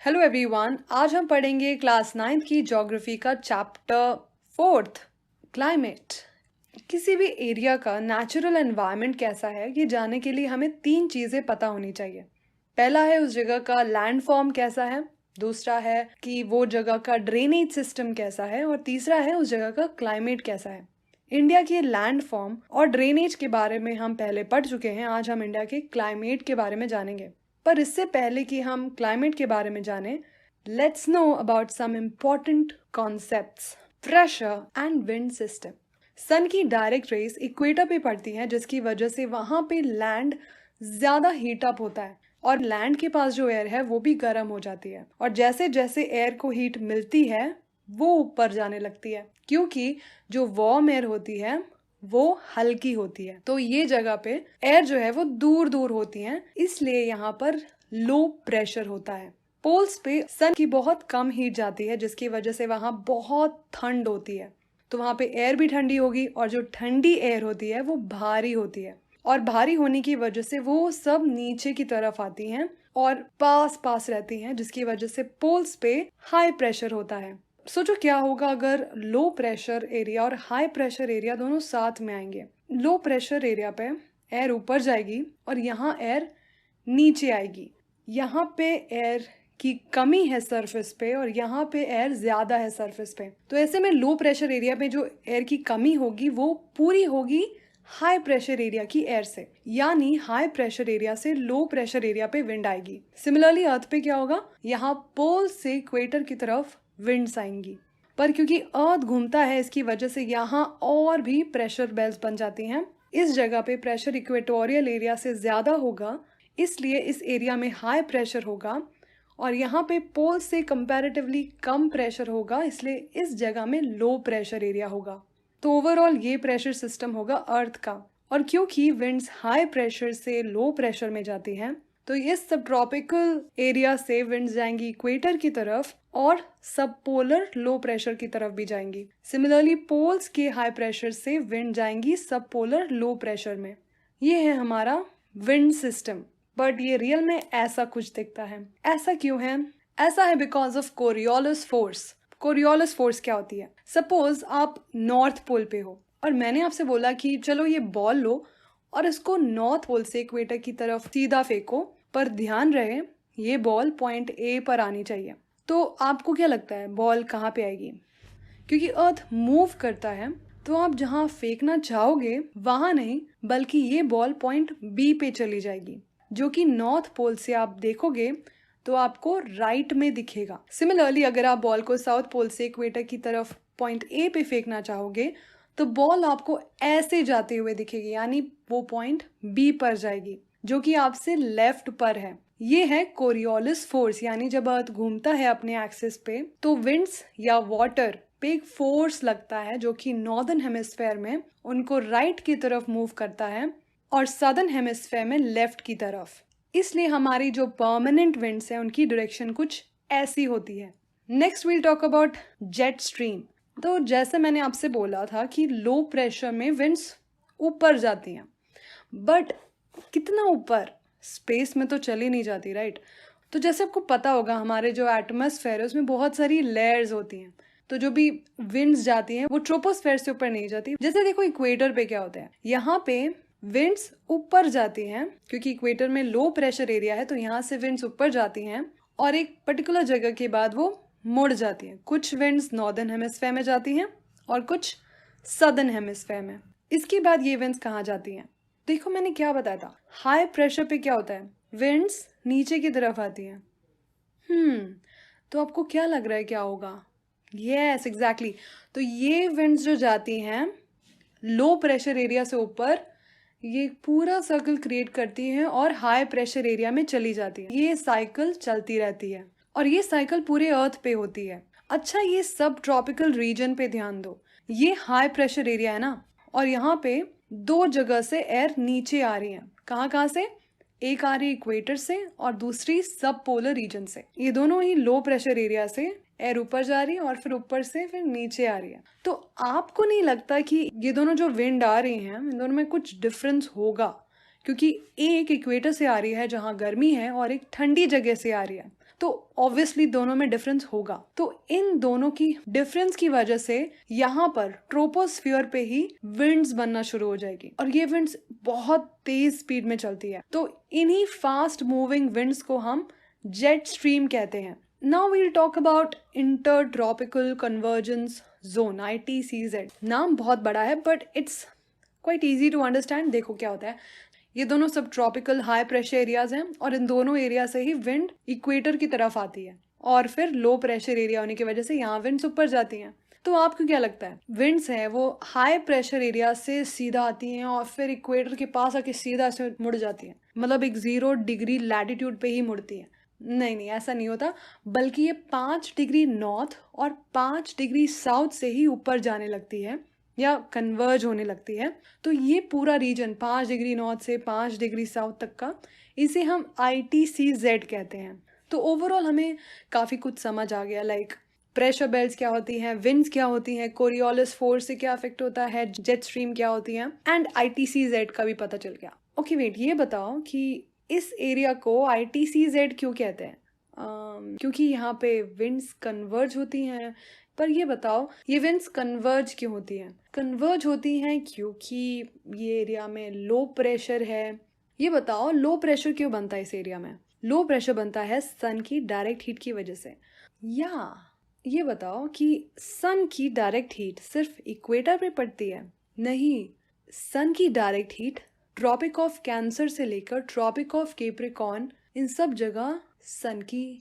Hello everyone, आज हम पढ़ेंगे क्लास 9th की ज्योग्राफी का चैप्टर 4th क्लाइमेट। किसी भी एरिया का नेचुरल एनवायरनमेंट कैसा है ये जानने के लिए हमें 3 चीज़ें पता होनी चाहिए। पहला है उस जगह का लैंड फॉर्म कैसा है, दूसरा है कि वो जगह का ड्रेनेज सिस्टम कैसा है और तीसरा है उस जगह का क्लाइमेट कैसा है। इंडिया के लैंड फॉर्म और ड्रेनेज के बारे में हम पहले पढ़ चुके हैं। आज हम इंडिया के क्लाइमेट के बारे में जानेंगे, पर इससे पहले कि हम क्लाइमेट के बारे में जानें, let's know about some important concepts. Pressure and wind system. Sun की डायरेक्ट रेस इक्वेटर पे पड़ती है, जिसकी वजह से वहाँ पे लैंड ज़्यादा हीट अप होता है और लैंड के पास जो एयर है वो भी गर्म हो जाती है। और जैसे जैसे एयर को हीट मिलती है वो ऊपर जाने लगती है, क्योंकि जो वार्म एयर होती है वो हल्की होती है। तो ये जगह पे एयर जो है वो दूर दूर होती है, इसलिए यहाँ पर लो प्रेशर होता है। पोल्स पे सन की बहुत कम हीट जाती है, जिसकी वजह से वहाँ बहुत ठंड होती है। तो वहाँ पे एयर भी ठंडी होगी और जो ठंडी एयर होती है वो भारी होती है, और भारी होने की वजह से वो सब नीचे की तरफ आती हैं और पास पास रहती हैं, जिसकी वजह से पोल्स पे हाई प्रेशर होता है। सोचो क्या होगा अगर लो प्रेशर एरिया और हाई प्रेशर एरिया दोनों साथ में आएंगे। लो प्रेशर एरिया पे एयर ऊपर जाएगी और यहाँ एयर नीचे आएगी। यहाँ पे एयर की कमी है सरफेस पे और यहाँ पे एयर ज़्यादा है सरफेस पे। तो ऐसे में लो प्रेशर एरिया पे जो एयर की कमी होगी वो पूरी होगी हाई प्रेशर एरिया की एयर से, यानी हाई प्रेशर एरिया से लो प्रेशर एरिया पे विंड आएगी। सिमिलरली अर्थ पे क्या होगा, यहाँ पोल से इक्वेटर की तरफ विंड्स आएंगी, पर क्योंकि अर्थ घूमता है इसकी वजह से यहाँ और भी प्रेशर बेल्ट बन जाती हैं। इस जगह पे प्रेशर इक्वेटोरियल एरिया से ज़्यादा होगा, इसलिए इस एरिया में हाई प्रेशर होगा, और यहाँ पे पोल से कंपैरेटिवली कम प्रेशर होगा, इसलिए इस जगह में लो प्रेशर एरिया होगा। तो ओवरऑल ये प्रेशर सिस्टम होगा अर्थ का। और क्योंकि विंड्स हाई प्रेशर से लो प्रेशर में जाती हैं, तो इस सब ट्रॉपिकल एरिया से विंड्स जाएंगी इक्वेटर की तरफ और सब पोलर लो प्रेशर की तरफ भी जाएंगी। सिमिलरली पोल्स के हाई प्रेशर से विंड जाएंगी सब पोलर लो प्रेशर में। ये है हमारा विंड सिस्टम, बट ये रियल में ऐसा कुछ दिखता है। ऐसा क्यों है? ऐसा है because of Coriolis force. Coriolis force क्या होती है? सपोज आप नॉर्थ पोल पे हो और मैंने आपसे बोला कि चलो ये बॉल लो और इसको नॉर्थ पोल से इक्वेटर की तरफ सीधा फेंको, पर ध्यान रहे ये बॉल पॉइंट ए पर आनी चाहिए। तो आपको क्या लगता है बॉल कहाँ पे आएगी? क्योंकि अर्थ मूव करता है, तो आप जहाँ फेंकना चाहोगे वहाँ नहीं, बल्कि ये बॉल पॉइंट बी पे चली जाएगी, जो कि नॉर्थ पोल से आप देखोगे तो आपको राइट में दिखेगा। सिमिलरली अगर आप बॉल को साउथ पोल से इक्वेटर की तरफ पॉइंट ए पे फेंकना चाहोगे तो बॉल आपको ऐसे जाते हुए दिखेगी, यानी वो पॉइंट बी पर जाएगी, जो कि आपसे लेफ्ट पर है। ये है कोरियोलिस फोर्स, यानी जब अर्थ घूमता है अपने एक्सिस पे तो विंड्स या वाटर पे एक फोर्स लगता है, जो कि नॉर्दर्न हेमिस्फेयर में उनको राइट की तरफ मूव करता है और सदर्न हेमिस्फेयर में लेफ्ट की तरफ। इसलिए हमारी जो परमानेंट विंड्स है उनकी डायरेक्शन कुछ ऐसी होती है। Next we'll talk about jet stream. तो जैसे मैंने आपसे बोला था कि लो प्रेशर में विंड्स ऊपर जाती हैं, बट कितना ऊपर? स्पेस में तो चली नहीं जाती, राइट? तो जैसे आपको पता होगा हमारे जो एटमॉस्फेयर है उसमें बहुत सारी लेयर्स होती हैं, तो जो भी विंड्स जाती हैं वो ट्रोपोस्फेयर से ऊपर नहीं जाती। जैसे देखो इक्वेटर पे क्या होता है, यहाँ पे विंड्स ऊपर जाती हैं क्योंकि इक्वेटर में लो प्रेशर एरिया है, तो यहाँ से विंड्स ऊपर जाती हैं और एक पर्टिकुलर जगह के बाद वो मुड़ जाती हैं। कुछ विंड्स नॉर्दर्न हेमिस्फेयर में जाती हैं और कुछ सदर्न हेमिस्फेयर में। इसके बाद ये विंड्स कहाँ जाती हैं? देखो मैंने क्या बताया था, हाई प्रेशर पे क्या होता है, विंड्स नीचे की तरफ आती हैं। तो आपको क्या लग रहा है क्या होगा? Yes exactly. तो ये विंड्स जो जाती हैं लो प्रेशर एरिया से ऊपर, ये पूरा सर्कल क्रिएट करती है और हाई प्रेशर एरिया में चली जाती है। ये साइकिल चलती रहती है और ये साइकिल पूरे अर्थ पे होती है। अच्छा, ये सब ट्रॉपिकल रीजन पे ध्यान दो, ये हाई प्रेशर एरिया है ना, और यहाँ पे दो जगह से एयर नीचे आ रही है। कहाँ कहाँ से? एक आ रही इक्वेटर से और दूसरी सब पोलर रीजन से। ये दोनों ही लो प्रेशर एरिया से एयर ऊपर जा रही है और फिर ऊपर से फिर नीचे आ रही है। तो आपको नहीं लगता कि ये दोनों जो विंड आ रही हैं इन दोनों में कुछ डिफरेंस होगा? क्योंकि एक इक्वेटर से आ रही है जहाँ गर्मी है और एक ठंडी जगह से आ रही है, तो ऑब्वियसली दोनों में डिफरेंस होगा। तो इन दोनों की डिफरेंस की वजह से यहाँ पर ट्रोपोस्फियर पे ही विंड्स बनना शुरू हो जाएगी और ये विंड्स बहुत तेज स्पीड में चलती है। तो इन्हीं फास्ट मूविंग विंड्स को हम जेट स्ट्रीम कहते हैं। Now we'll talk about inter tropical convergence zone, ITCZ। नाम बहुत बड़ा है but it's quite easy to understand. देखो क्या होता है, ये दोनों सब ट्रॉपिकल हाई प्रेशर एरियाज हैं और इन दोनों एरिया से ही विंड इक्वेटर की तरफ आती है और फिर लो प्रेशर एरिया होने की वजह से यहाँ विंड्स ऊपर जाती हैं। तो आपको क्या लगता है, विंड्स है वो हाई प्रेशर एरिया से सीधा आती हैं और फिर इक्वेटर के पास आके सीधा से मुड़ जाती हैं, मतलब एक 0 डिग्री लैटिट्यूड पे ही मुड़ती है? नहीं नहीं, ऐसा नहीं होता, बल्कि ये 5 डिग्री नॉर्थ और 5 डिग्री साउथ से ही ऊपर जाने लगती है या कन्वर्ज होने लगती है। तो ये पूरा रीजन 5 डिग्री नॉर्थ से 5 डिग्री साउथ तक का, इसे हम ITCZ कहते हैं। तो ओवरऑल हमें काफ़ी कुछ समझ आ गया, लाइक प्रेशर बेल्ट्स क्या होती हैं, विंड्स क्या होती हैं, कोरियोलिस फोर्स से क्या अफेक्ट होता है, जेट स्ट्रीम क्या होती हैं, एंड ITCZ का भी पता चल गया। ओके वेट, ये बताओ कि इस एरिया को ITCZ क्यों कहते हैं? क्योंकि यहाँ पे विंड्स कन्वर्ज होती हैं। पर ये बताओ, ये विंड्स कन्वर्ज क्यों होती हैं? कन्वर्ज होती हैं क्योंकि ये एरिया में लो प्रेशर है। ये बताओ, लो प्रेशर क्यों बनता है इस एरिया में? लो प्रेशर बनता है सन की डायरेक्ट हीट की वजह से। या ये बताओ कि सन की डायरेक्ट हीट सिर्फ इक्वेटर पे पड़ती है? नहीं, सन की direct heat tropic of cancer से लेकर ट्रॉपिक ऑफ कैप्रिकॉर्न, इन सब जगह सन की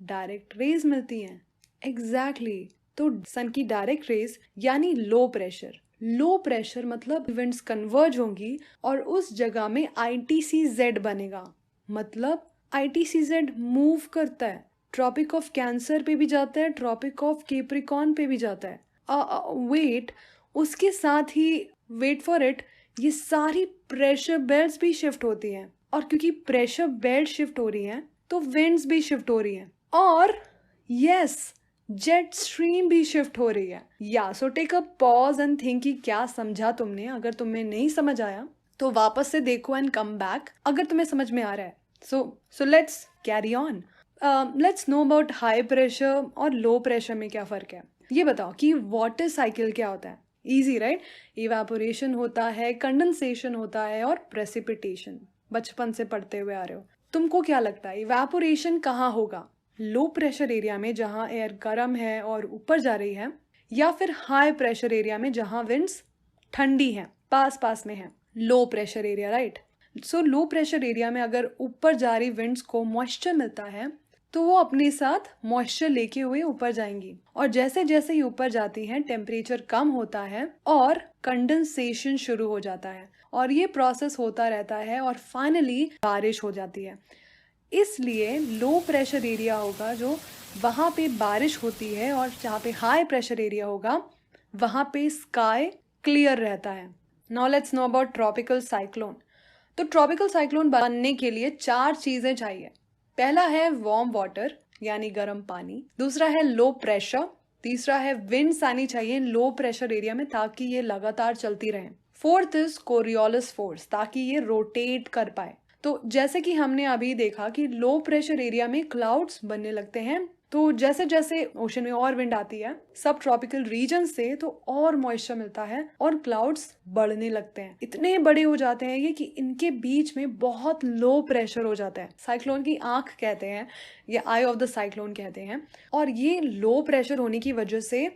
डायरेक्ट रेज मिलती हैं। एग्जैक्टली। तो सन की डायरेक्ट रेज यानी लो प्रेशर। लो प्रेशर मतलब इवेंट्स कन्वर्ज होंगी और उस जगह में ITCZ बनेगा। मतलब ITCZ मूव करता है, ट्रॉपिक ऑफ कैंसर पे भी जाता है, ट्रॉपिक ऑफ कैप्रिकॉर्न पे भी जाता है। वेट, उसके साथ ही वेट फॉर इट, ये सारी प्रेशर बेल्ट्स भी शिफ्ट होती हैं और क्योंकि प्रेशर बेल्ट शिफ्ट हो रही हैं तो विंड्स भी शिफ्ट हो रही हैं और यस, जेट स्ट्रीम भी शिफ्ट हो रही है। या so take a pause and think कि क्या समझा तुमने। अगर तुम्हें नहीं समझ आया तो वापस से देखो एंड कम बैक अगर तुम्हें समझ में आ रहा है। So let's carry on. Let's know about high pressure और लो प्रेशर में क्या फ़र्क है। ये बताओ कि वाटर साइकिल क्या होता है। इजी राइट, इवेपोरेशन होता है, कंडेंसेशन होता है और प्रेसिपिटेशन। बचपन से पढ़ते हुए आ रहे हो। तुमको क्या लगता है इवेपोरेशन कहाँ होगा? लो प्रेशर एरिया में जहाँ एयर गर्म है और ऊपर जा रही है, या फिर हाई प्रेशर एरिया में जहाँ विंड्स ठंडी हैं, पास पास में है? Low pressure area, right. So low pressure area में अगर ऊपर जा रही विंड्स को मॉइस्चर मिलता है तो वो अपने साथ मॉइस्चर लेके हुए ऊपर जाएंगी और जैसे जैसे ही ऊपर जाती हैं टेम्परेचर कम होता है और कंडेंसेशन शुरू हो जाता है और ये प्रोसेस होता रहता है और फाइनली बारिश हो जाती है। इसलिए लो प्रेशर एरिया होगा जो वहाँ पे बारिश होती है और जहाँ पे हाई प्रेशर एरिया होगा वहाँ पे स्काई क्लियर रहता है। Now let's know about tropical cyclone. तो ट्रॉपिकल साइक्लोन बनने के लिए 4 चीज़ें चाहिए। पहला है वार्म वाटर यानी गर्म पानी, दूसरा है लो प्रेशर, तीसरा है विंड्स आनी चाहिए लो प्रेशर एरिया में ताकि ये लगातार चलती रहें, फोर्थ इज कोरियोलिस फोर्स ताकि ये रोटेट कर पाए। तो जैसे कि हमने अभी देखा कि लो प्रेशर एरिया में क्लाउड्स बनने लगते हैं, तो जैसे जैसे ओशन में और विंड आती है सब ट्रॉपिकल रीजन से तो और मॉइस्चर मिलता है और क्लाउड्स बढ़ने लगते हैं। इतने बड़े हो जाते हैं ये कि इनके बीच में बहुत लो प्रेशर हो जाता है। साइक्लोन की आंख कहते हैं, ये आई ऑफ द साइक्लोन कहते हैं। और ये लो प्रेशर होने की वजह से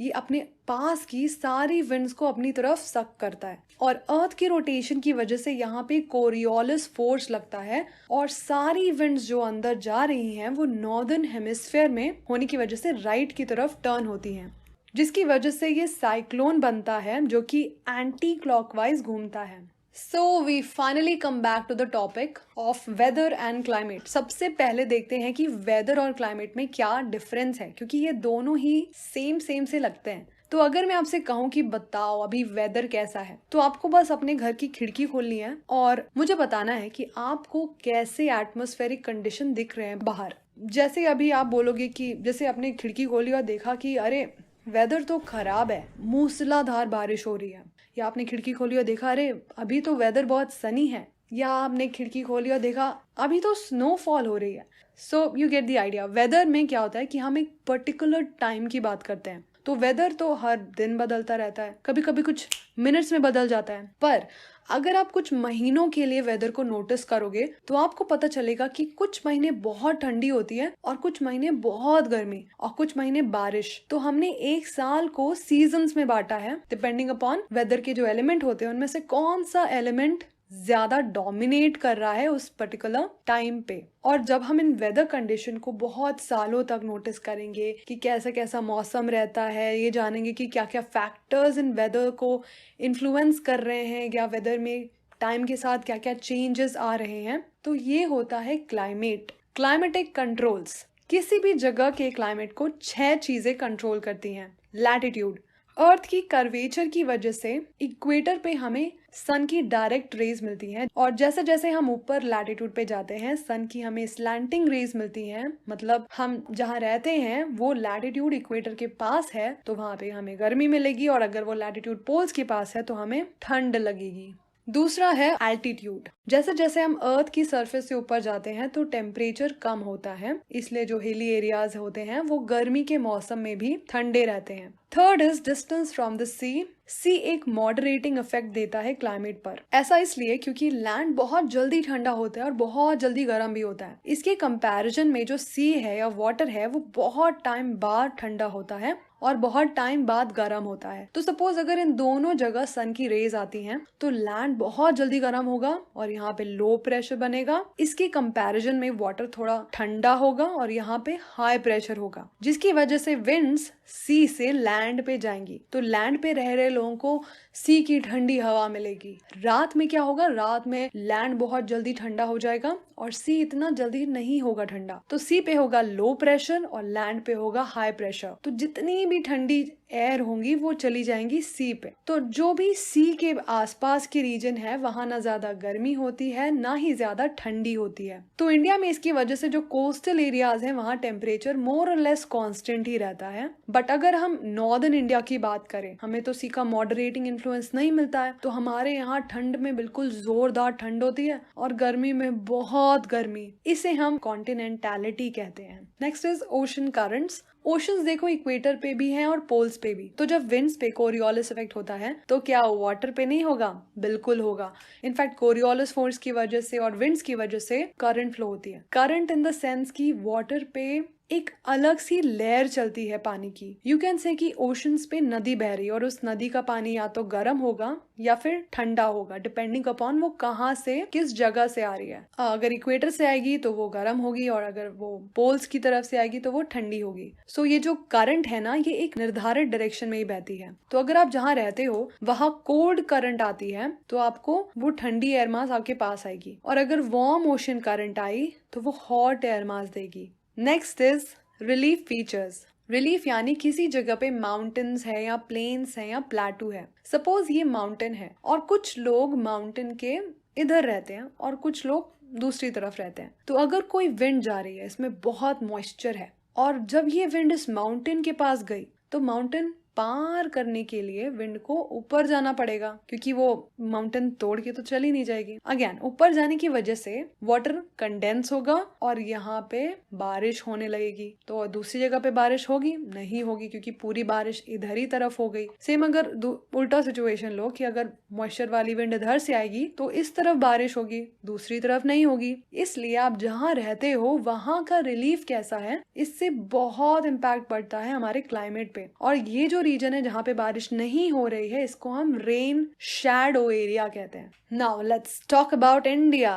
ये अपने पास की सारी विंड्स को अपनी तरफ सक करता है और अर्थ की रोटेशन की वजह से यहाँ पे कोरियोलिस फोर्स लगता है और सारी विंड्स जो अंदर जा रही हैं वो नॉर्दर्न हेमिस्फेयर में होने की वजह से राइट की तरफ टर्न होती हैं, जिसकी वजह से ये साइक्लोन बनता है जो कि एंटी क्लॉकवाइज घूमता है। So we finally come back to the topic of weather and climate। सबसे पहले देखते हैं कि वेदर और क्लाइमेट में क्या डिफरेंस है, क्योंकि ये दोनों ही सेम से लगते हैं। तो अगर मैं आपसे कहूँ कि बताओ अभी वेदर कैसा है, तो आपको बस अपने घर की खिड़की खोलनी है और मुझे बताना है कि आपको कैसे एटमॉस्फेरिक कंडीशन दिख रहे हैं बाहर। जैसे अभी आप बोलोगे कि जैसे आपने खिड़की खोली और देखा कि अरे वेदर तो खराब है, मूसलाधार बारिश हो रही है, या आपने खिड़की खोली और देखा अरे अभी तो वेदर बहुत सनी है, या आपने खिड़की खोली और देखा अभी तो स्नोफॉल हो रही है। So you get the idea. Weather में क्या होता है कि हम एक पर्टिकुलर टाइम की बात करते हैं, तो वेदर तो हर दिन बदलता रहता है, कभी कभी कुछ मिनट्स में बदल जाता है। पर अगर आप कुछ महीनों के लिए वेदर को नोटिस करोगे तो आपको पता चलेगा कि कुछ महीने बहुत ठंडी होती है और कुछ महीने बहुत गर्मी और कुछ महीने बारिश। तो हमने एक साल को सीजन्स में बांटा है, डिपेंडिंग अपॉन वेदर के जो एलिमेंट होते हैं उनमें से कौन सा एलिमेंट ज्यादा डोमिनेट कर रहा है उस पर्टिकुलर टाइम पे। और जब हम इन वेदर कंडीशन को बहुत सालों तक नोटिस करेंगे कि कैसा कैसा मौसम रहता है, ये जानेंगे कि क्या क्या फैक्टर्स इन वेदर को इन्फ्लुएंस कर रहे हैं या वेदर में टाइम के साथ क्या क्या चेंजेस आ रहे हैं, तो ये होता है क्लाइमेट। क्लाइमेटिक कंट्रोल्स किसी भी जगह के क्लाइमेट को 6 चीजें कंट्रोल करती हैं। लैटिट्यूड, अर्थ की कर्वेचर की वजह से इक्वेटर पे हमें सन की डायरेक्ट रेज मिलती हैं, और जैसे जैसे हम ऊपर लैटिट्यूड पे जाते हैं सन की हमें स्लैंटिंग रेज मिलती हैं। मतलब हम जहाँ रहते हैं वो लैटिट्यूड इक्वेटर के पास है तो वहां पे हमें गर्मी मिलेगी, और अगर वो लैटिट्यूड पोल्स के पास है तो हमें ठंड लगेगी। दूसरा है एल्टीट्यूड। जैसे जैसे हम अर्थ की सरफेस से ऊपर जाते हैं तो टेम्परेचर कम होता है, इसलिए जो हिली एरियाज होते हैं वो गर्मी के मौसम में भी ठंडे रहते हैं। Third is distance from the sea. Sea एक मॉडरेटिंग इफेक्ट देता है क्लाइमेट पर। ऐसा इसलिए क्योंकि लैंड बहुत जल्दी ठंडा होता है और बहुत जल्दी गर्म भी होता है। इसके कंपैरिजन में जो सी है या वाटर है वो बहुत टाइम बाद ठंडा होता है और बहुत टाइम बाद गर्म होता है। तो सपोज अगर इन दोनों जगह सन की रेज आती हैं तो लैंड बहुत जल्दी गर्म होगा और यहाँ पे लो प्रेशर बनेगा। इसके कंपैरिजन में वाटर थोड़ा ठंडा होगा और यहाँ पे हाई प्रेशर होगा, जिसकी वजह से विंड्स सी से लैंड पे जाएंगी। तो लैंड पे रह रहे लोगों को सी की ठंडी हवा मिलेगी। रात में क्या होगा, रात में लैंड बहुत जल्दी ठंडा हो जाएगा और सी इतना जल्दी नहीं होगा ठंडा। तो सी पे होगा लो प्रेशर और लैंड पे होगा हाई प्रेशर। तो जितनी भी ठंडी एयर होंगी वो चली जाएंगी सी पे। तो जो भी सी के आसपास के रीजन है वहां ना ज्यादा गर्मी होती है ना ही ज्यादा ठंडी होती है। तो इंडिया में इसकी वजह से जो कोस्टल एरियाज हैं वहां टेम्परेचर मोर और लेस कांस्टेंट ही रहता है। बट अगर हम नॉर्दर्न इंडिया की बात करें, हमें तो सी का मॉडरेटिंग इन्फ्लुएंस नहीं मिलता है, तो हमारे यहाँ ठंड में बिल्कुल जोरदार ठंड होती है और गर्मी में बहुत गर्मी। इसे हम कॉन्टिनेंटैलिटी कहते हैं। Next is ocean currents. Oceans देखो इक्वेटर पे भी हैं और पोल्स पे भी। तो जब विंड्स पे कोरियोलिस इफेक्ट होता है तो क्या वाटर पे नहीं होगा? बिल्कुल होगा। इनफैक्ट कोरियोलिस फोर्स की वजह से और विंड्स की वजह से करंट फ्लो होती है। करंट इन द सेंस की वाटर पे एक अलग सी लेयर चलती है पानी की। यू कैन से कि ओशंस पे नदी बह रही है और उस नदी का पानी या तो गर्म होगा या फिर ठंडा होगा, डिपेंडिंग अपॉन वो कहाँ से किस जगह से आ रही है। अगर इक्वेटर से आएगी तो वो गर्म होगी और अगर वो पोल्स की तरफ से आएगी तो वो ठंडी होगी। सो ये जो करंट है ना, ये एक निर्धारित डायरेक्शन में ही बहती है। तो अगर आप जहाँ रहते हो वहां कोल्ड करंट आती है तो आपको वो ठंडी एयर मास आपके पास आएगी, और अगर वार्म ओशन करंट आई तो वो हॉट एयर मास देगी। Next is relief features. Relief यानी किसी जगह पे माउंटेन्स है या प्लेन्स है या प्लेटू है। सपोज ये माउंटेन है और कुछ लोग माउंटेन के इधर रहते हैं और कुछ लोग दूसरी तरफ रहते हैं। तो अगर कोई विंड जा रही है, इसमें बहुत मॉइस्चर है, और जब ये विंड इस माउंटेन के पास गई तो माउंटेन पार करने के लिए विंड को ऊपर जाना पड़ेगा, क्योंकि वो माउंटेन तोड़ के तो चली नहीं जाएगी। अगेन ऊपर जाने की वजह से वाटर कंडेंस होगा और यहाँ पे बारिश होने लगेगी। तो दूसरी जगह पे बारिश होगी नहीं होगी, क्योंकि पूरी बारिश इधर ही तरफ हो गई। सेम अगर उल्टा सिचुएशन लो कि अगर मॉइस्चर वाली विंड इधर से आएगी तो इस तरफ बारिश होगी, दूसरी तरफ नहीं होगी। इसलिए आप जहाँ रहते हो वहां का रिलीफ कैसा है, इससे बहुत इम्पैक्ट पड़ता है हमारे क्लाइमेट पे। और ये जो रीजन है जहाँ पे बारिश नहीं हो रही है इसको हम रेन शैडो एरिया कहते हैं। Now let's talk about India.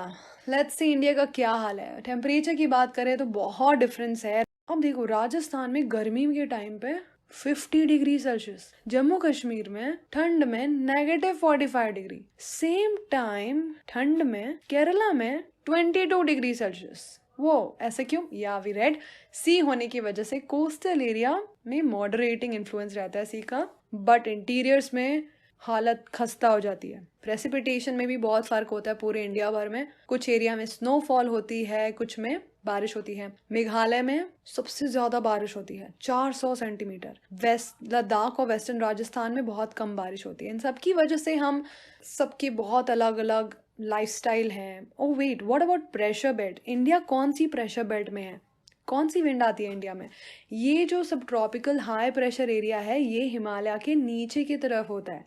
Let's see India का क्या हाल है। टेम्परेचर की बात करें तो बहुत डिफरेंस है। अब देखो राजस्थान में गर्मी के टाइम पे 50 डिग्री सेल्सियस, जम्मू कश्मीर में ठंड में -45 डिग्री, सेम टाइम ठंड में केरला में 22 डिग्री सेल्सियस। वो ऐसे क्यों? या वी रेड सी होने की वजह से कोस्टल एरिया में मॉडरेटिंग इन्फ्लुएंस रहता है सी का, बट इंटीरियर्स में हालत खस्ता हो जाती है। प्रेसिपिटेशन में भी बहुत फर्क होता है पूरे इंडिया भर में। कुछ एरिया में स्नोफॉल होती है, कुछ में बारिश होती है। मेघालय में सबसे ज्यादा बारिश होती है 400 सेंटीमीटर। वेस्ट लद्दाख और वेस्टर्न राजस्थान में बहुत कम बारिश होती है। इन सब की वजह से हम सबके बहुत अलग अलग लाइफस्टाइल है। Oh wait, what about pressure belt? India कौन सी प्रेशर बेल्ट में है? कौन सी विंड आती है इंडिया में? ये जो सब ट्रॉपिकल हाई प्रेशर एरिया है ये हिमालय के नीचे की तरफ होता है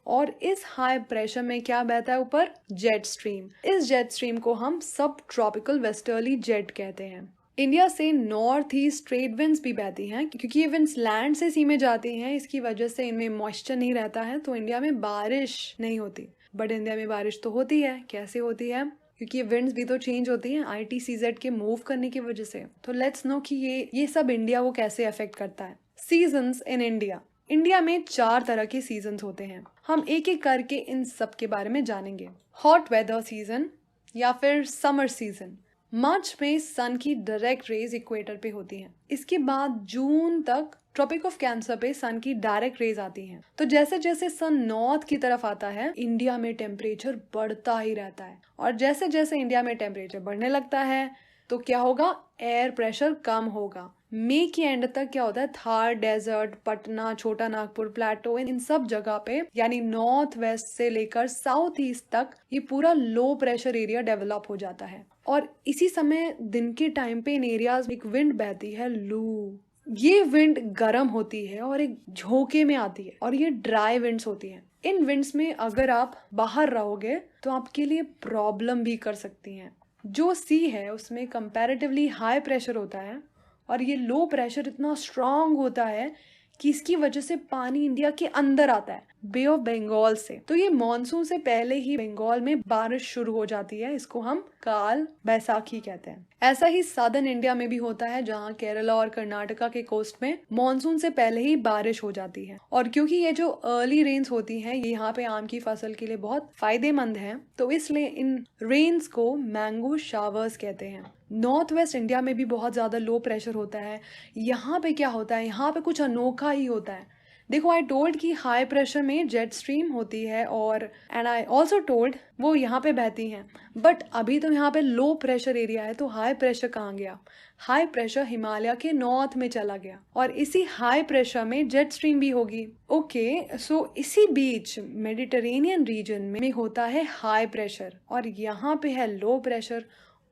और इस हाई प्रेशर में क्या बहता है ऊपर? Jet stream. इस जेट स्ट्रीम को हम सब ट्रॉपिकल वेस्टर्ली जेट कहते हैं। इंडिया से नॉर्थ ईस्ट ट्रेड विंड्स भी बहती हैं क्योंकि ये विंड्स लैंड से सी में जाती हैं, इसकी वजह से इनमें मॉइस्चर नहीं रहता है तो इंडिया में बारिश नहीं होती। बट इंडिया में बारिश तो होती है। कैसे होती है? क्योंकि ये विंड्स भी तो चेंज होती हैं ITCZ के मूव करने की वजह से। तो लेट्स नो कि ये सब इंडिया को कैसे अफेक्ट करता है। Seasons in India. इंडिया में 4 तरह के सीजन्स होते हैं। हम एक एक करके इन सब के बारे में जानेंगे। हॉट वेदर सीजन या फिर समर सीजन। मार्च में सन की डायरेक्ट रेज इक्वेटर पे होती हैं। इसके बाद जून तक ट्रॉपिक ऑफ कैंसर पे सन की डायरेक्ट रेज आती हैं। तो जैसे जैसे सन नॉर्थ की तरफ आता है इंडिया में टेम्परेचर बढ़ता ही रहता है और जैसे जैसे इंडिया में टेम्परेचर बढ़ने लगता है तो क्या होगा? एयर प्रेशर कम होगा। मई के एंड तक क्या होता है? थार डेजर्ट, पटना, छोटा नागपुर प्लेटो, इन सब जगह पे यानी नॉर्थ वेस्ट से लेकर साउथ ईस्ट तक ये पूरा लो प्रेशर एरिया डेवलप हो जाता है और इसी समय दिन के टाइम पे इन एरियाज में एक विंड बहती है, लू। ये विंड गर्म होती है और एक झोंके में आती है और ये ड्राई विंड्स होती हैं। इन विंड्स में अगर आप बाहर रहोगे तो आपके लिए प्रॉब्लम भी कर सकती हैं। जो सी है उसमें कंपैरेटिवली हाई प्रेशर होता है और ये लो प्रेशर इतना स्ट्रांग होता है कि इसकी वजह से पानी इंडिया के अंदर आता है बे ऑफ बंगाल से। तो ये मॉनसून से पहले ही बंगाल में बारिश शुरू हो जाती है। इसको हम काल बैसाखी कहते हैं। ऐसा ही साउदर्न इंडिया में भी होता है जहाँ केरला और कर्नाटका के कोस्ट में मॉनसून से पहले ही बारिश हो जाती है और क्योंकि ये जो अर्ली रेन्स होती हैं ये यहाँ पे आम की फसल के लिए बहुत फायदेमंद है तो इसलिए इन रेन्स को मैंगो शावर्स कहते हैं। नॉर्थ वेस्ट इंडिया में भी बहुत ज्यादा लो प्रेशर होता है। यहाँ पे क्या होता है? यहाँ पे कुछ अनोखा ही होता है। देखो, आई टोल्ड कि हाई प्रेशर में जेट स्ट्रीम होती है और एंड आई ऑल्सो टोल्ड वो यहाँ पे बहती हैं। बट अभी तो यहाँ पे लो प्रेशर एरिया है तो हाई प्रेशर कहाँ गया? हाई प्रेशर हिमालय के नॉर्थ में चला गया और इसी हाई प्रेशर में जेट स्ट्रीम भी होगी। ओके, सो इसी बीच मेडिटेरेनियन रीजन में होता है हाई प्रेशर और यहाँ पे है लो प्रेशर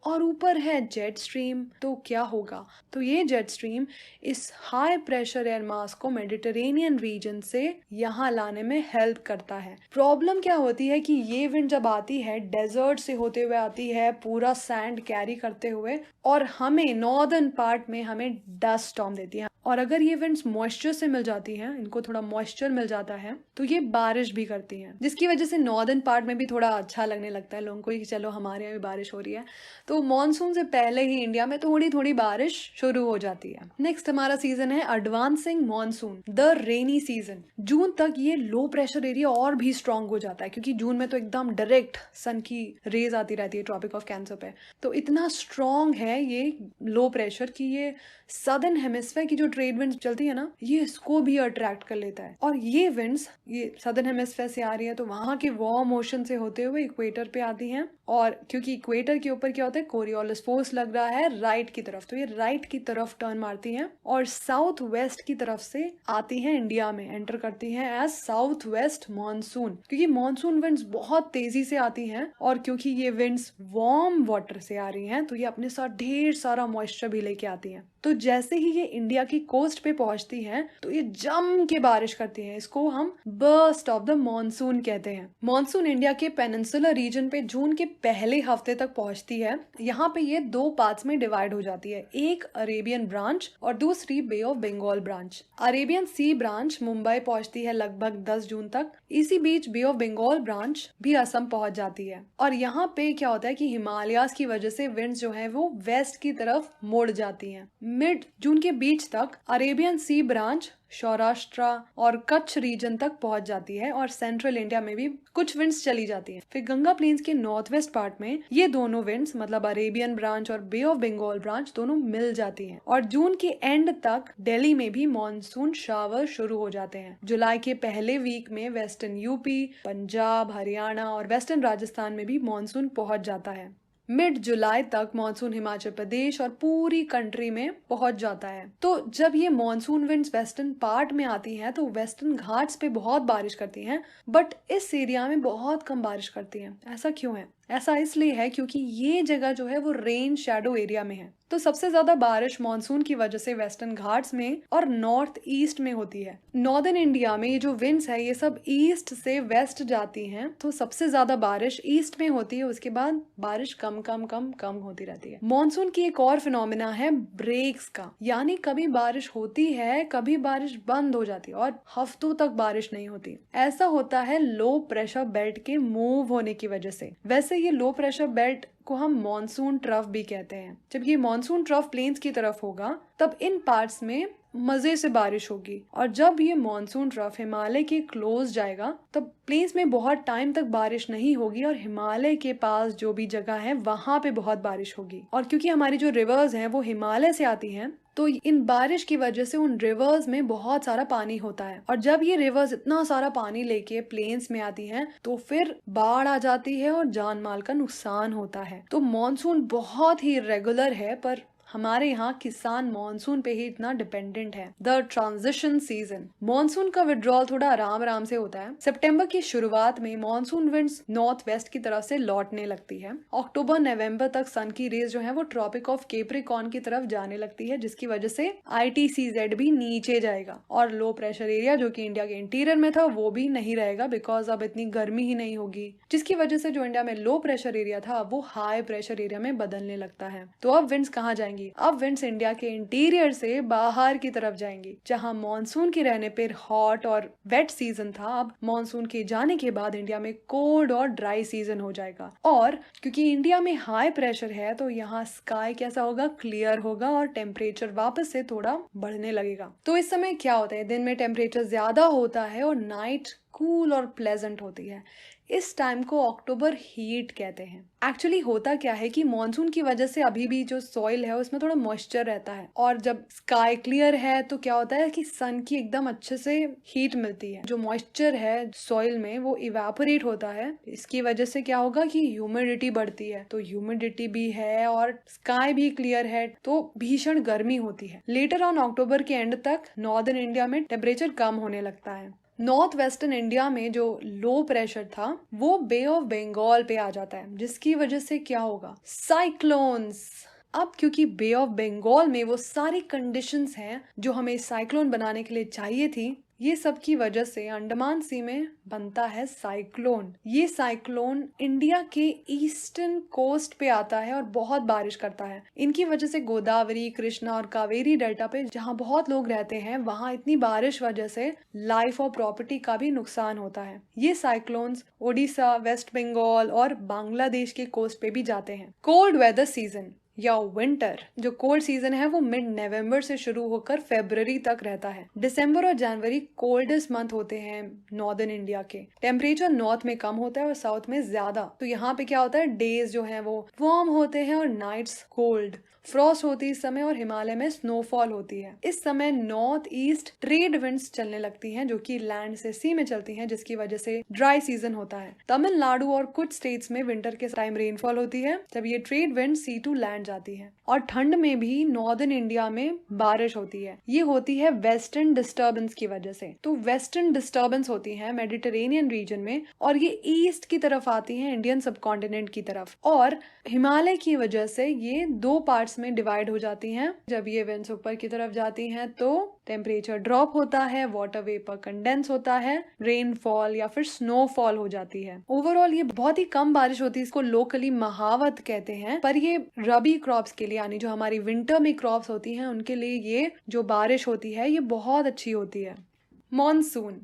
और ऊपर है जेट स्ट्रीम। तो क्या होगा? तो ये जेट स्ट्रीम इस हाई प्रेशर एयर मास को मेडिटेरेनियन रीजन से यहाँ लाने में हेल्प करता है। प्रॉब्लम क्या होती है कि ये विंड जब आती है डेजर्ट से होते हुए आती है पूरा सैंड कैरी करते हुए और हमें नॉर्दर्न पार्ट में हमें डस्ट स्टॉर्म देती है और अगर ये विंड्स मॉइस्चर से मिल जाती हैं, इनको थोड़ा मॉइस्चर मिल जाता है तो ये बारिश भी करती हैं जिसकी वजह से नॉर्दर्न पार्ट में भी थोड़ा अच्छा लगने लगता है लोगों को कि चलो हमारे यहाँ भी बारिश हो रही है। तो मॉनसून से पहले ही इंडिया में थोड़ी थोड़ी बारिश शुरू हो जाती है। नेक्स्ट हमारा सीजन है advancing monsoon, the rainy season. June तक ये लो प्रेशर एरिया और भी स्ट्रांग हो जाता है क्योंकि जून में तो एकदम डायरेक्ट सन की रेज आती रहती है ट्रॉपिक ऑफ कैंसर पे। तो इतना स्ट्रांग है ये लो प्रेशर कि ये सदर्न हेमिस्फीयर की जो ट्रेड विंड्स चलती है ना ये इसको भी अट्रैक्ट कर लेता है और ये विंड्स ये सदर्न हेमिस्फीयर से आ रही है तो वहां के वार्म ओशन से होते हुए इक्वेटर पे आती हैं और क्योंकि इक्वेटर के ऊपर क्या होता है? कोरियोलिस फोर्स लग रहा है राइट की तरफ, तो ये राइट की तरफ टर्न मारती हैं और साउथ वेस्ट की तरफ से आती हैं इंडिया में, एंटर करती हैं एज साउथ वेस्ट मॉनसून। क्योंकि मॉनसून विंड्स बहुत तेजी से आती हैं और क्योंकि ये विंड्स वार्म वाटर से आ रही हैं तो ये अपने साथ ढेर सारा मॉइस्चर भी लेके आती हैं। तो जैसे ही ये इंडिया की कोस्ट पे पहुंचती हैं तो ये जम के बारिश करती हैं। इसको हम बर्स्ट ऑफ द मॉनसून कहते हैं। मॉनसून इंडिया के पेनिनसुलर रीजन पे जून के पहले हफ्ते तक पहुंचती है। यहाँ पे ये 2 पार्ट्स में डिवाइड हो जाती है, एक अरेबियन ब्रांच और दूसरी Bay of Bengal branch. Arabian sea branch Mumbai पहुंचती है लगभग 10 जून तक। इसी बीच बे ऑफ बंगाल ब्रांच भी असम पहुंच जाती है और यहाँ पे क्या होता है कि हिमालयाज की वजह से विंड्स जो है वो वेस्ट की तरफ मुड़ जाती हैं। मिड जून के बीच तक अरेबियन सी ब्रांच सौराष्ट्र और कच्छ रीजन तक पहुंच जाती है और सेंट्रल इंडिया में भी कुछ विंड्स चली जाती हैं। फिर गंगा प्लेन्स के नॉर्थ वेस्ट पार्ट में ये दोनों विंड्स मतलब अरेबियन ब्रांच और बे ऑफ बंगाल ब्रांच दोनों मिल जाती हैं और जून के एंड तक दिल्ली में भी मॉनसून शावर शुरू हो जाते हैं। जुलाई के पहले वीक में वेस्टर्न यूपी, पंजाब, हरियाणा और वेस्टर्न राजस्थान में भी मॉनसून पहुंच जाता है। मिड जुलाई तक मॉनसून हिमाचल प्रदेश और पूरी कंट्री में पहुंच जाता है। तो जब ये मॉनसून विंड्स वेस्टर्न पार्ट में आती हैं तो वेस्टर्न घाट्स पे बहुत बारिश करती हैं, बट इस एरिया में बहुत कम बारिश करती हैं। ऐसा क्यों है? ऐसा इसलिए है क्योंकि ये जगह जो है वो रेन शैडो एरिया में है। तो सबसे ज्यादा बारिश मॉनसून की वजह से वेस्टर्न घाट्स में और नॉर्थ ईस्ट में होती है। नॉर्दर्न इंडिया में ये जो विंड्स है ये सब ईस्ट से वेस्ट जाती हैं, तो सबसे ज्यादा बारिश ईस्ट में होती है, उसके बाद बारिश कम कम कम कम होती रहती है। मॉनसून की एक और फिनोमिना है ब्रेक्स का, यानी कभी बारिश होती है, कभी बारिश बंद हो जाती है और हफ्तों तक बारिश नहीं होती। ऐसा होता है लो प्रेशर बेल्ट के मूव होने की वजह से। वैसे ये लो प्रेशर बेल्ट को हम मॉनसून ट्रफ भी कहते हैं। जब ये मॉनसून ट्रफ प्लेन्स की तरफ होगा तब इन पार्ट्स में मजे से बारिश होगी, और जब ये मॉनसून ट्रफ हिमालय के क्लोज जाएगा तब प्लेन्स में बहुत टाइम तक बारिश नहीं होगी और हिमालय के पास जो भी जगह है वहां पे बहुत बारिश होगी। और क्योंकि हमारी जो रिवर्स हैं वो हिमालय से आती हैं, तो इन बारिश की वजह से उन रिवर्स में बहुत सारा पानी होता है, और जब ये रिवर्स इतना सारा पानी लेके प्लेन्स में आती हैं तो फिर बाढ़ आ जाती है और जान माल का नुकसान होता है। तो मॉनसून बहुत ही रेगुलर है, पर हमारे यहाँ किसान मॉनसून पे ही इतना डिपेंडेंट है। द ट्रांजिशन सीजन, मॉनसून का विड्रॉल थोड़ा आराम आराम से होता है। सितंबर की शुरुआत में मॉनसून विंड्स नॉर्थ वेस्ट की तरफ से लौटने लगती है। अक्टूबर नवंबर तक सन की रेज जो है वो ट्रॉपिक ऑफ कैप्रिकॉर्न की तरफ जाने लगती है, जिसकी वजह से ITCZ भी नीचे जाएगा और लो प्रेशर एरिया जो कि इंडिया के इंटीरियर में था वो भी नहीं रहेगा, बिकॉज अब इतनी गर्मी ही नहीं होगी, जिसकी वजह से जो इंडिया में लो प्रेशर एरिया था वो हाई प्रेशर एरिया में बदलने लगता है। तो अब विंड्स कहाँ जाएंगी? अब विंड्स इंडिया के इंटीरियर से बाहर की तरफ जाएंगी। जहां मॉनसून के रहने पर हॉट और वेट सीजन था, अब मॉनसून के जाने के बाद इंडिया में कोल्ड और ड्राई सीजन हो जाएगा। और क्योंकि इंडिया में हाई प्रेशर है तो यहाँ स्काई कैसा होगा? क्लियर होगा और टेम्परेचर वापस से थोड़ा बढ़ने लगेगा। तो इस समय क्या होता है? दिन में टेम्परेचर ज्यादा होता है और नाइट कूल और प्लेजेंट होती है। इस टाइम को अक्टूबर हीट कहते हैं। एक्चुअली होता क्या है कि मॉनसून की वजह से अभी भी जो सॉइल है उसमें थोड़ा मॉइस्चर रहता है, और जब स्काई क्लियर है तो क्या होता है कि सन की एकदम अच्छे से हीट मिलती है। जो मॉइस्चर है सॉइल में वो इवेपोरेट होता है। इसकी वजह से क्या होगा कि ह्यूमिडिटी बढ़ती है, तो ह्यूमिडिटी भी है और स्काई भी क्लियर है तो भीषण गर्मी होती है। लेटर ऑन अक्टूबर के एंड तक नॉर्दर्न इंडिया में टेम्परेचर कम होने लगता है। नॉर्थ वेस्टर्न इंडिया में जो लो प्रेशर था वो बे ऑफ बंगाल पे आ जाता है, जिसकी वजह से क्या होगा? साइक्लोन्स। अब क्योंकि बे ऑफ बंगाल में वो सारी कंडीशंस हैं जो हमें साइक्लोन बनाने के लिए चाहिए थी, ये सब की वजह से अंडमान सी में बनता है साइक्लोन। ये साइक्लोन इंडिया के ईस्टर्न कोस्ट पे आता है और बहुत बारिश करता है। इनकी वजह से गोदावरी, कृष्णा और कावेरी डेल्टा पे जहाँ बहुत लोग रहते हैं वहाँ इतनी बारिश वजह से लाइफ और प्रॉपर्टी का भी नुकसान होता है। ये साइक्लोन्स ओडिशा, वेस्ट बंगाल और बांग्लादेश के कोस्ट पे भी जाते हैं। कोल्ड वेदर सीजन या विंटर, जो कोल्ड सीजन है वो मिड नवंबर से शुरू होकर फरवरी तक रहता है। दिसंबर और जनवरी कोल्डेस्ट मंथ होते हैं नॉर्दर्न इंडिया के। टेम्परेचर नॉर्थ में कम होता है और साउथ में ज्यादा। तो यहाँ पे क्या होता है? डेज जो है वो वार्म होते हैं और नाइट्स कोल्ड। फ्रॉस्ट होती है इस समय और हिमालय में स्नोफॉल होती है। इस समय नॉर्थ ईस्ट ट्रेड विंड्स चलने लगती हैं जो कि लैंड से सी में चलती हैं, जिसकी वजह से ड्राई सीजन होता है। तमिलनाडु और कुछ स्टेट्स में विंटर के टाइम रेनफॉल होती है जब ये trade wind sea to land जाती है। और ठंड में भी नॉर्दर्न इंडिया में बारिश होती है। ये होती है वेस्टर्न डिस्टर्बेंस की वजह से। तो वेस्टर्न डिस्टर्बेंस होती है मेडिटेरेनियन रीजन में और ये ईस्ट की तरफ आती है इंडियन सबकॉन्टिनेंट की तरफ, और हिमालय की वजह से ये दो पार्ट्स में डिवाइड हो जाती हैं। जब ये विंड्स ऊपर की तरफ जाती हैं तो टेम्परेचर ड्रॉप होता है, वाटर वेपर कंडेंस होता है, रेनफॉल या फिर स्नोफॉल हो जाती है। ओवरऑल ये बहुत ही कम बारिश होती है, इसको लोकली महावत कहते हैं। पर ये रबी क्रॉप्स के लिए, यानी जो हमारी विंटर में क्रॉप्स होती हैं उनके लिए ये जो बारिश होती है ये बहुत अच्छी होती है। मॉनसून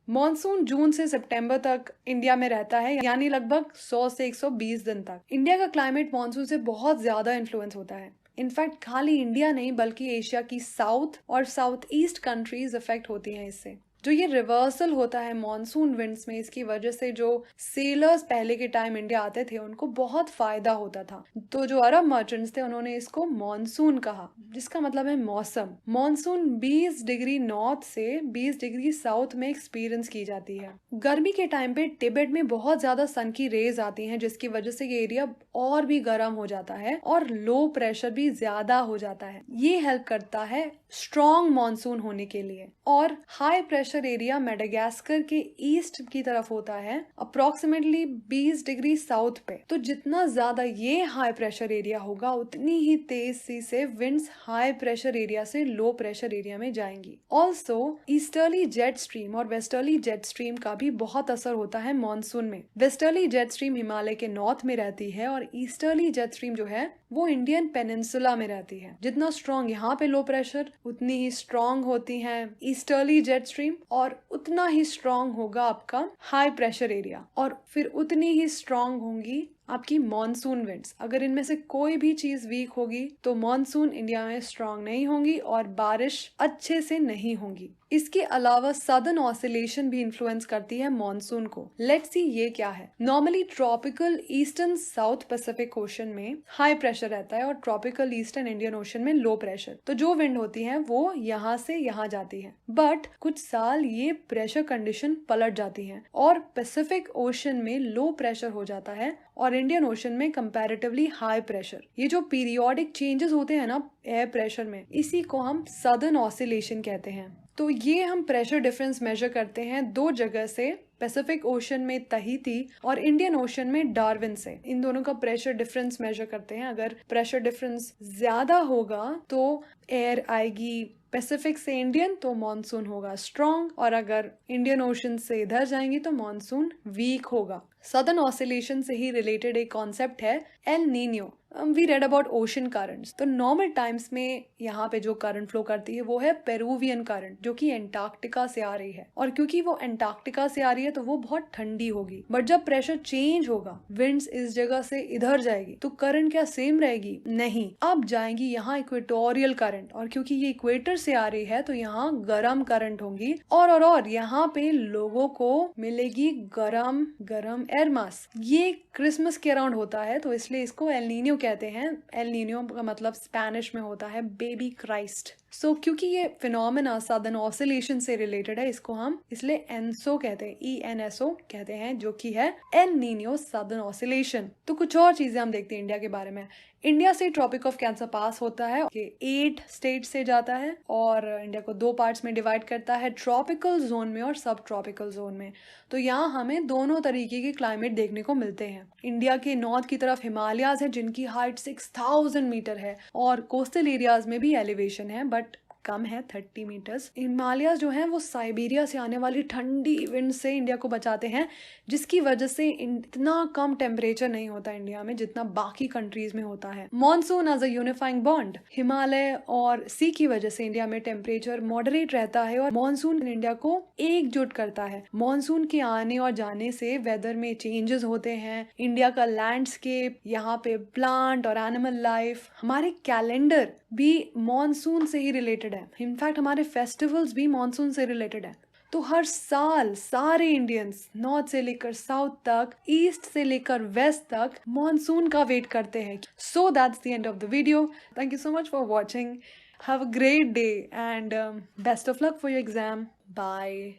मॉनसून जून से सितंबर तक इंडिया में रहता है, यानी लगभग 100 से 120 दिन तक। इंडिया का क्लाइमेट मॉनसून से बहुत ज्यादा इन्फ्लुएंस होता है। इनफैक्ट खाली इंडिया नहीं बल्कि एशिया की साउथ और साउथ ईस्ट कंट्रीज अफेक्ट होती हैं इससे। जो ये रिवर्सल होता है मॉनसून विंड्स में, इसकी वजह से जो सेलर्स पहले के टाइम इंडिया आते थे उनको बहुत फायदा होता था। तो जो अरब मर्चेंट्स थे उन्होंने इसको मॉनसून कहा, जिसका मतलब है मौसम। मॉनसून 20 डिग्री नॉर्थ से 20 डिग्री साउथ में एक्सपीरियंस की जाती है। गर्मी के टाइम पे तिब्बत में बहुत ज्यादा सन की रेज आती हैं, जिसकी वजह से ये एरिया और भी गर्म हो जाता है और लो प्रेशर भी ज्यादा हो जाता है। ये हेल्प करता है स्ट्रॉन्ग मॉनसून होने के लिए। और हाई प्रेशर एरिया मेडागास्कर के ईस्ट की तरफ होता है, अप्रोक्सीमेटली 20 डिग्री साउथ पे। तो जितना ज्यादा ये हाई प्रेशर एरिया होगा उतनी ही तेज सी से विंड्स हाई प्रेशर एरिया से लो प्रेशर एरिया में जाएंगी। ऑल्सो ईस्टर्ली जेट स्ट्रीम और वेस्टर्ली जेट स्ट्रीम का भी बहुत असर होता है मॉनसून में। वेस्टर्ली जेट स्ट्रीम हिमालय के नॉर्थ में रहती है और ईस्टर्ली जेट स्ट्रीम जो है वो इंडियन पेनिनसुला में रहती है। जितना स्ट्रॉन्ग यहाँ पे लो प्रेशर, उतनी ही स्ट्रॉन्ग होती है ईस्टर्ली जेट स्ट्रीम और उतना ही स्ट्रॉन्ग होगा आपका हाई प्रेशर एरिया और फिर उतनी ही स्ट्रॉन्ग होंगी आपकी मॉनसून विंड्स। अगर इनमें से कोई भी चीज वीक होगी तो मॉनसून इंडिया में स्ट्रॉन्ग नहीं होंगी और बारिश अच्छे से नहीं होगी। इसके अलावा सदर्न ऑसिलेशन भी इन्फ्लुएंस करती है मॉनसून को। लेट्स सी ये क्या है। Normally tropical eastern south Pacific ocean में हाई प्रेशर रहता है और ट्रॉपिकल ईस्टर्न इंडियन ओशन में लो प्रेशर। तो जो विंड होती है वो यहाँ से यहाँ जाती है, बट कुछ साल ये प्रेशर कंडीशन पलट जाती है और पैसिफिक ओशन में लो प्रेशर हो जाता है और इंडियन ओशन में कंपैरेटिवली हाई प्रेशर। ये जो पीरियोडिक चेंजेस होते हैं ना एयर प्रेशर में, इसी को हम सदर्न ऑसिलेशन कहते हैं। तो ये हम प्रेशर डिफरेंस मेजर करते हैं दो जगह से, पैसिफिक ओशन में तहीती और इंडियन ओशन में डार्विन से। इन दोनों का प्रेशर डिफरेंस मेजर करते हैं। अगर प्रेशर डिफरेंस ज्यादा होगा तो एयर आएगी पैसिफिक से इंडियन तो मॉनसून होगा स्ट्रॉन्ग, और अगर इंडियन ओशन से इधर जाएंगी तो मॉनसून वीक होगा। सदर्न ऑसिलेशन से ही रिलेटेड एक कॉन्सेप्ट है El Nino. We read about ocean currents. तो नॉर्मल टाइम्स में यहाँ पे जो करंट फ्लो करती है वो है पेरूवियन करंट, जो कि एंटार्क्टिका से आ रही है। और क्योंकि वो एंटार्क्टिका से आ रही है तो वो बहुत ठंडी होगी। बट जब प्रेशर चेंज होगा, विंड्स इस जगह से इधर जाएगी, तो करंट क्या सेम रहेगी? नहीं, अब जाएंगी यहाँ इक्वेटोरियल करंट, और क्योंकि ये इक्वेटर से आ रही है तो यहाँ गर्म करंट होंगी और यहाँ पे लोगों को मिलेगी गरम गरम एयर मास। ये क्रिसमस के अराउंड होता है तो इसलिए इसको एल नीनियो कहते हैं। एल नीनियो का मतलब स्पेनिश में होता है बेबी क्राइस्ट। सो क्योंकि ये फिनोमेना सदर्न ऑसिलेशन से रिलेटेड है, इसको हम इसलिए एनसो कहते हैं, ENSO कहते हैं, जो कि है एल नीनियो सदर्न ऑसिलेशन। तो कुछ और चीजें हम देखते हैं इंडिया के बारे में। इंडिया से ट्रॉपिक ऑफ कैंसर पास होता है, ये 8 स्टेट से जाता है और इंडिया को 2 पार्ट्स में डिवाइड करता है, ट्रॉपिकल जोन में और सब ट्रॉपिकल जोन में। तो यहाँ हमें दोनों तरीके के क्लाइमेट देखने को मिलते हैं। इंडिया के नॉर्थ की तरफ हिमालयाज है जिनकी हाइट 6000 मीटर है और कोस्टल एरियाज में भी एलिवेशन है बट कम है 30 मीटर्स। हिमालयाज जो हैं वो साइबेरिया से आने वाली ठंडी विंड से इंडिया को बचाते हैं, जिसकी वजह से इतना कम टेम्परेचर नहीं होता इंडिया में जितना बाकी कंट्रीज में होता है। Monsoon as a unifying bond, Himalaya और सी की वजह से इंडिया में टेम्परेचर मॉडरेट रहता है और मॉनसून इंडिया को एकजुट करता है। मॉनसून के आने और जाने से वेदर में चेंजेस होते हैं, इंडिया का लैंडस्केप, यहाँ पे प्लांट और एनिमल लाइफ, हमारे कैलेंडर भी मॉनसून से ही रिलेटेड है। इनफैक्ट हमारे फेस्टिवल्स भी मॉनसून से रिलेटेड है। तो हर साल सारे इंडियंस नॉर्थ से लेकर साउथ तक, ईस्ट से लेकर वेस्ट तक मॉनसून का वेट करते हैं। So that's the end of the video. Thank you so much for watching. Have a great day and best of luck for your exam. Bye.